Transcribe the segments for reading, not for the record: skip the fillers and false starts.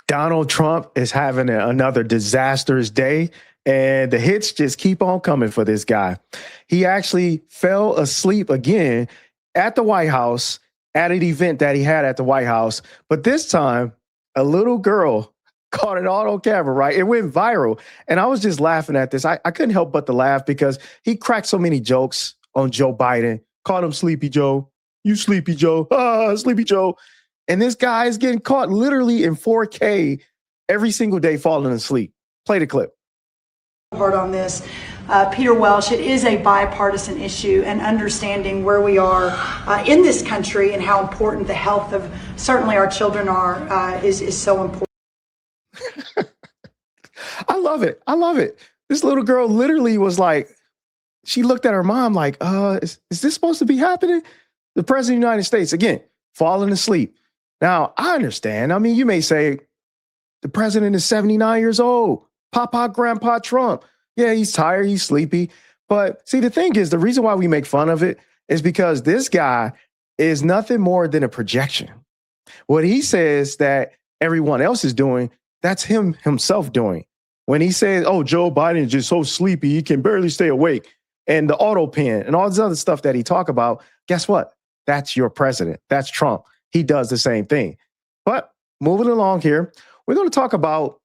Donald Trump is having another disastrous day, and the hits just keep on coming for this guy. He actually fell asleep again at the White House at an event that he had at the White House. But this time, a little girl caught it all on camera, right? It went viral. And I was just laughing at this. I couldn't help but to laugh because he cracked so many jokes on Joe Biden, called him Sleepy Joe. You Sleepy Joe. Ah, Sleepy Joe. And this guy is getting caught literally in 4K every single day falling asleep. Play the clip. Hard on this. Peter Welsh, it is a bipartisan issue, and understanding where we are in this country and how important the health of certainly our children are is so important. I love it. I love it. This little girl literally was like, she looked at her mom like, is this supposed to be happening? The president of the United States, again, falling asleep. Now, I understand. I mean, you may say the president is 79 years old. Papa, Grandpa Trump. Yeah, he's tired. He's sleepy. But see, the thing is, the reason why we make fun of it is because this guy is nothing more than a projection. What he says that everyone else is doing, that's him himself doing. When he says, oh, Joe Biden is just so sleepy, he can barely stay awake, and the auto pen and all this other stuff that he talk about, guess what? That's your president. That's Trump. He does the same thing. But moving along here, we're going to talk about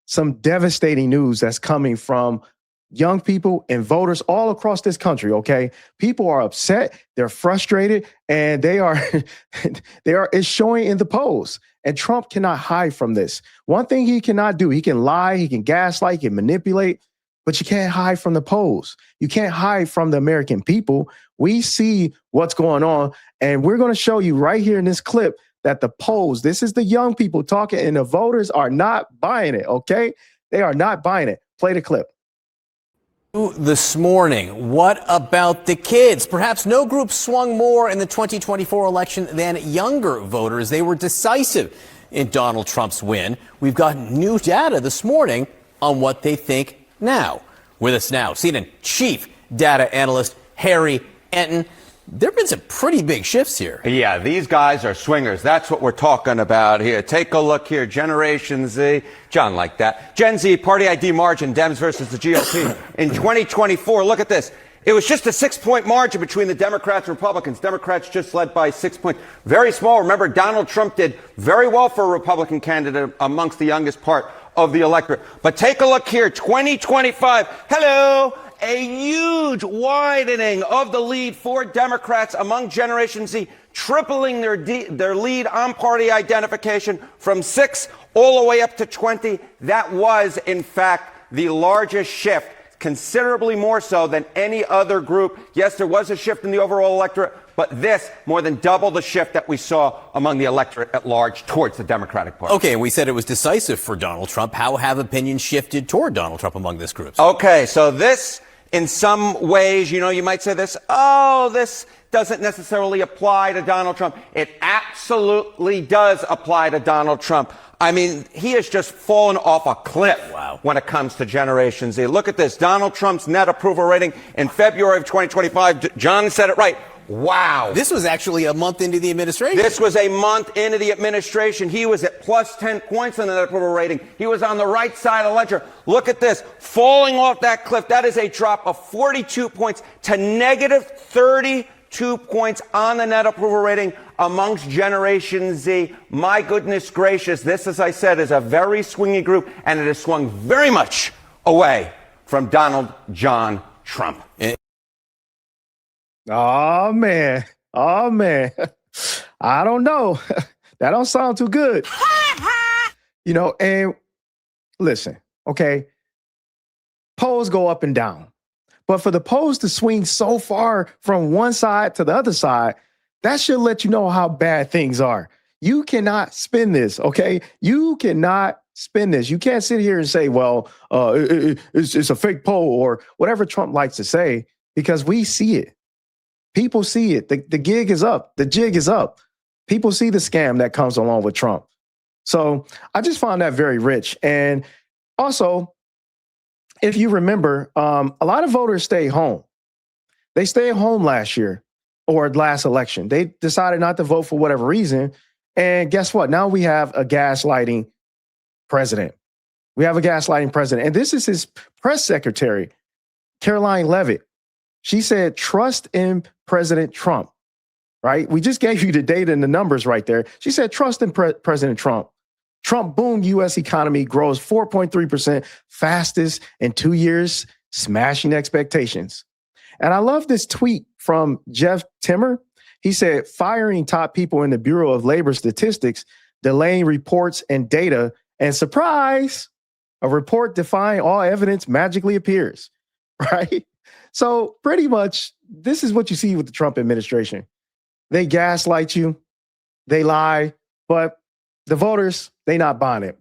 some devastating news that's coming from young people and voters all across this country, okay? People are upset, they're frustrated, and it's showing in the polls. And Trump cannot hide from this. One thing he cannot do, he can lie, he can gaslight, he can manipulate, but you can't hide from the polls. You can't hide from the American people. We see what's going on, and we're going to show you right here in this clip that the polls, this is the young people talking, and the voters are not buying it, okay? They are not buying it. Play the clip. This morning, what about the kids? Perhaps no group swung more in the 2024 election than younger voters. They were decisive in Donald Trump's win. We've got new data this morning on what they think now. With us now, CNN chief data analyst Harry Enton. There have been some pretty big shifts here. Yeah, these guys are swingers. That's what we're talking about here. Take a look here. Generation Z. John liked that. Gen Z, party ID margin, Dems versus the GOP. In 2024, look at this. It was just a 6-point margin between the Democrats and Republicans. Democrats just led by 6 points. Very small. Remember, Donald Trump did very well for a Republican candidate amongst the youngest part of the electorate. But take a look here. 2025. Hello. A huge widening of the lead for Democrats among Generation Z, tripling their lead on party identification from 6 all the way up to 20. That was, in fact, the largest shift, considerably more so than any other group. Yes, there was a shift in the overall electorate, but this more than double the shift that we saw among the electorate at large towards the Democratic Party. Okay, and we said it was decisive for Donald Trump. How have opinions shifted toward Donald Trump among this group? Okay, so this, in some ways, you might say this, this doesn't necessarily apply to Donald Trump. It absolutely does apply to Donald Trump. I mean, he has just fallen off a cliff when it comes to Generation Z. Look at this. Donald Trump's net approval rating in February of 2025. John said it right. Wow. This was actually a month into the administration. This was a month into the administration. He was at plus 10 points on the net approval rating. He was on the right side of the ledger. Look at this. Falling off that cliff. That is a drop of 42 points to negative 32 points on the net approval rating amongst Generation Z. My goodness gracious. This, as I said, is a very swingy group, and it has swung very much away from Donald John Trump. Oh, man. I don't know. That don't sound too good. And listen, okay, polls go up and down. But for the polls to swing so far from one side to the other side, that should let you know how bad things are. You cannot spin this, okay? You cannot spin this. You can't sit here and say, well, it's a fake poll or whatever Trump likes to say, because we see it. People see it. The gig is up. The jig is up. People see the scam that comes along with Trump. So I just found that very rich. And also, if you remember, a lot of voters stay home. They stayed home last year or last election. They decided not to vote for whatever reason. And guess what? Now we have a gaslighting president. We have a gaslighting president. And this is his press secretary, Caroline Levitt. She said, trust in President Trump, right? We just gave you the data and the numbers right there. She said, trust in President Trump. Trump boomed U.S. economy grows 4.3%, fastest in 2 years, smashing expectations. And I love this tweet from Jeff Timmer. He said, firing top people in the Bureau of Labor Statistics, delaying reports and data, and surprise, a report defying all evidence magically appears, right? So pretty much this is what you see with the Trump administration. They gaslight you, they lie, but the voters, they not buying it.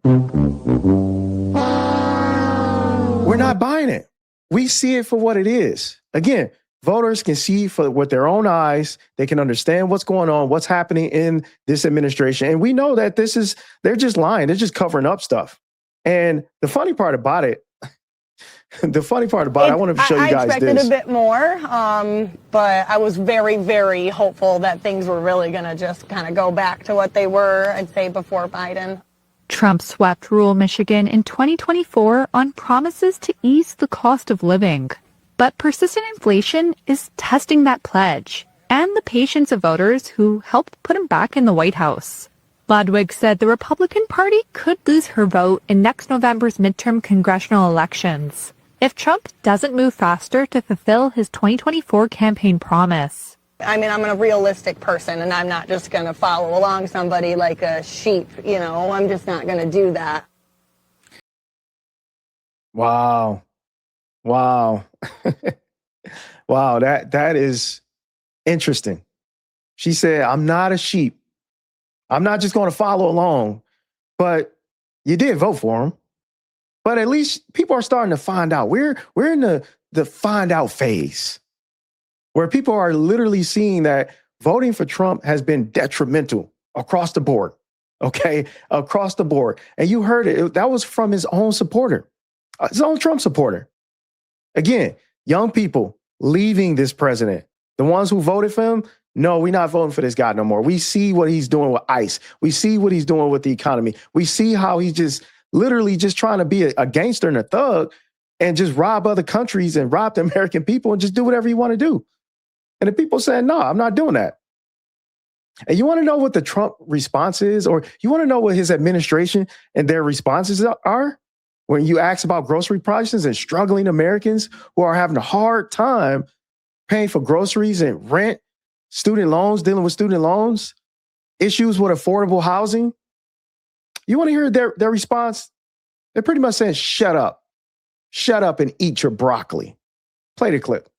We're not buying it. We see it for what it is. Again, voters can see with their own eyes. They can understand what's going on, what's happening in this administration. And we know that they're just lying. They're just covering up stuff. And the funny part about it, I wanted to show you guys this. I expected a bit more, but I was very, very hopeful that things were really going to just kind of go back to what they were, I'd say, before Biden. Trump swept rural Michigan in 2024 on promises to ease the cost of living. But persistent inflation is testing that pledge and the patience of voters who helped put him back in the White House. Ludwig said the Republican Party could lose her vote in next November's midterm congressional elections if Trump doesn't move faster to fulfill his 2024 campaign promise. I mean, I'm a realistic person, and I'm not just going to follow along somebody like a sheep, you know. I'm just not going to do that. Wow. Wow, that is interesting. She said, I'm not a sheep. I'm not just going to follow along, but you did vote for him. But at least people are starting to find out. We're in the find out phase where people are literally seeing that voting for Trump has been detrimental across the board. Okay, across the board. And you heard it. That was from his own supporter, his own Trump supporter. Again, young people leaving this president, the ones who voted for him, no, we're not voting for this guy no more. We see what he's doing with ICE. We see what he's doing with the economy. We see how he's just literally just trying to be a gangster and a thug and just rob other countries and rob the American people and just do whatever you want to do. And the people saying, no, I'm not doing that. And you want to know what the Trump response is, or you want to know what his administration and their responses are? When you ask about grocery prices and struggling Americans who are having a hard time paying for groceries and rent, student loans, dealing with student loans, issues with affordable housing. You want to hear their response? They're pretty much saying, shut up and eat your broccoli. Play the clip.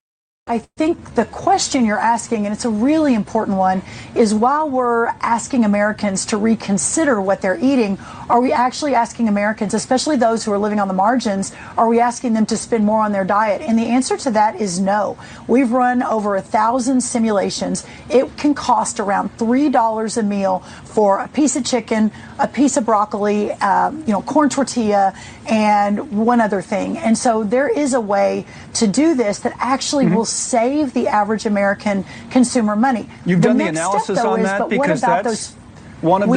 I think the question you're asking, and it's a really important one, is while we're asking Americans to reconsider what they're eating, are we actually asking Americans, especially those who are living on the margins, are we asking them to spend more on their diet? And the answer to that is no. We've run over 1,000 simulations. It can cost around $3 a meal for a piece of chicken, a piece of broccoli, corn tortilla, and one other thing. And so there is a way to do this that actually will save the average American consumer money. You've done the analysis on that, because that's one of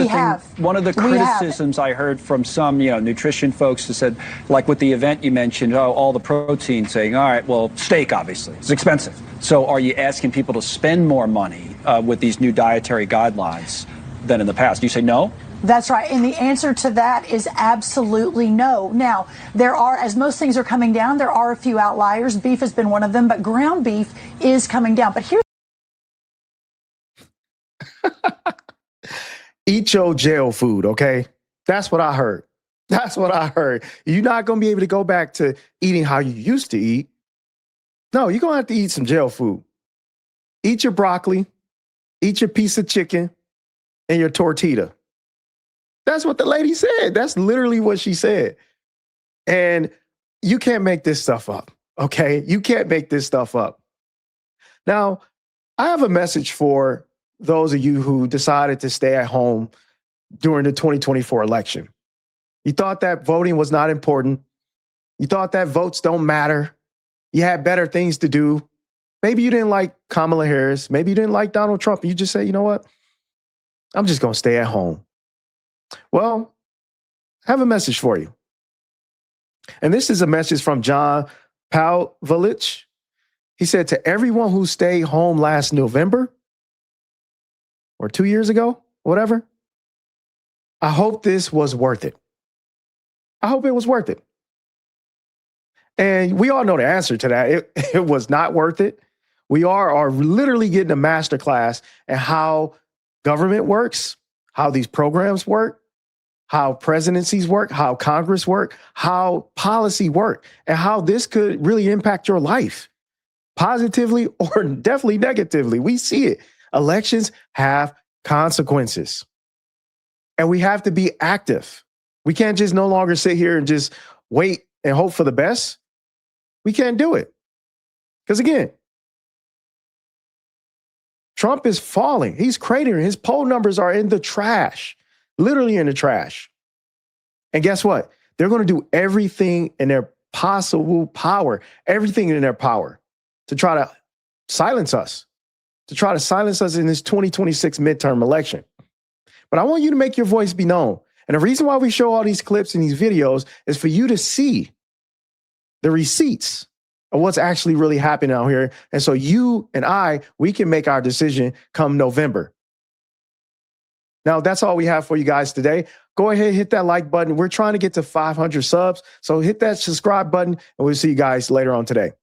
the criticisms I heard from some, nutrition folks who said, like with the event you mentioned, all the protein, saying, all right, well, steak obviously is expensive. So are you asking people to spend more money with these new dietary guidelines than in the past? Do you say no? That's right. And the answer to that is absolutely no. Now, there are, as most things are coming down, there are a few outliers. Beef has been one of them, but ground beef is coming down. But here's eat your jail food, okay? That's what I heard. That's what I heard. You're not going to be able to go back to eating how you used to eat. No, you're going to have to eat some jail food. Eat your broccoli, eat your piece of chicken, and your tortilla. That's what the lady said. That's literally what she said. And you can't make this stuff up, okay? You can't make this stuff up. Now, I have a message for those of you who decided to stay at home during the 2024 election. You thought that voting was not important. You thought that votes don't matter. You had better things to do. Maybe you didn't like Kamala Harris. Maybe you didn't like Donald Trump. And you just say, you know what? I'm just going to stay at home. Well, I have a message for you. And this is a message from John Pavlovich. He said, to everyone who stayed home last November or 2 years ago, whatever, I hope this was worth it. I hope it was worth it. And we all know the answer to that. It was not worth it. We are literally getting a masterclass in how government works, how these programs work, how presidencies work, how Congress work, how policy work, and how this could really impact your life positively or definitely negatively. We see it. Elections have consequences, and we have to be active. We can't just no longer sit here and just wait and hope for the best. We can't do it. Because again, Trump is falling. He's cratering. His poll numbers are in the trash, literally in the trash. And guess what? They're going to do everything in their possible power, everything in their power to try to silence us, in this 2026 midterm election. But I want you to make your voice be known. And the reason why we show all these clips and these videos is for you to see the receipts of what's actually really happening out here. And so you and I, we can make our decision come November. Now, that's all we have for you guys today. Go ahead and hit that like button. We're trying to get to 500 subs. So hit that subscribe button, and we'll see you guys later on today.